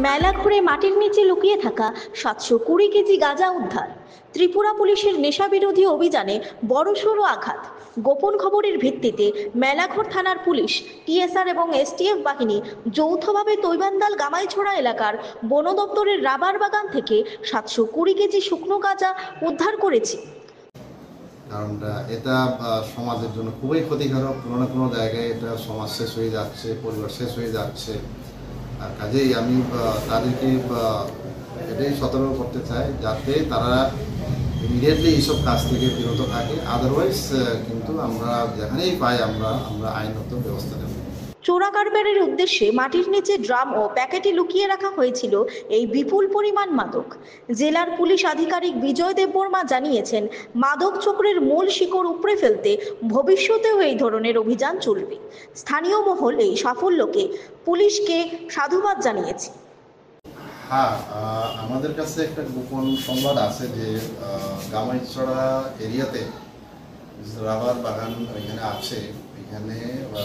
মেলা ঘুরে মাটির নিচে লুকিয়ে থাকা 720 কেজি গাঁজা উদ্ধার। ত্রিপুরা পুলিশের নেশা বিরোধী অভিযানে বড়সড় আঘাত। গোপন খবরের ভিত্তিতে মেলাঘর থানার পুলিশ, টিএসআর এবং এসটিএফ বাহিনী যৌথভাবে তৈবান্দাল গামাইছড়া এলাকার বন দপ্তরের রাবার বাগান থেকে 720 কেজি শুকনো গাঁজা উদ্ধার করেছে। কারণ এটা সমাজের জন্য খুবই ক্ষতিকারক। কোনো না কোনো জায়গায় এটা সমাজ শেষ হয়ে যাচ্ছে, পরিবার শেষ হয়ে যাচ্ছে। আর কাজেই আমি তাদেরকে এটাই সতর্ক করতে চাই যাতে তারা ইমিডিয়েটলি এইসব কাজ থেকে বিরত থাকে। আদারওয়াইজ কিন্তু আমরা যেখানেই পাই আমরা আইনত ব্যবস্থা নেব। চোরা কারবারের উদ্দেশ্যে মাটির নিচে ড্রাম ও প্যাকেটে লুকিয়ে রাখা হয়েছিল এই বিপুল পরিমাণ মাদক। জেলার পুলিশ আধিকারিক বিজয় দেববর্মা জানিয়েছেন, মাদক চক্রের মূল শিকড় উপড়ে ফেলতে ভবিষ্যতেও এই ধরনের অভিযান চলবে। স্থানীয় মহল এই সাফল্যকে পুলিশকে সাধুবাদ জানিয়েছে। হ্যাঁ, আমাদের কাছে একটা গোপন সংবাদ আছে যে গামাইছড়া এরিয়াতে রাবার বাগান এখানে আছে। এখানে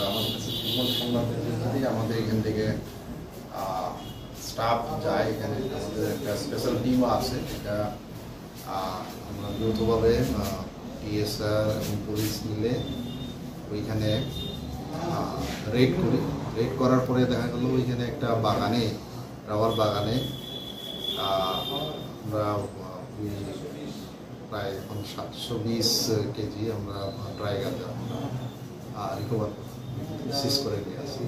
আমাদের কাছে গোপন সংবাদের ভিত্তিতে আমাদের এখান থেকে স্টাফ যায়। এখানে আমাদের একটা স্পেশাল টিমও আছে। এটা আমরা যৌথভাবে টিএসআর এবং পুলিশ মিলে ওইখানে রেড করি। রেড করার পরে দেখা গেল ওইখানে একটা বাগানে, রাবার বাগানে আমরা প্রায় 720 কেজি আমরা ড্রাই গাঁজা রিকভার সিজ করে নিয়ে আসি।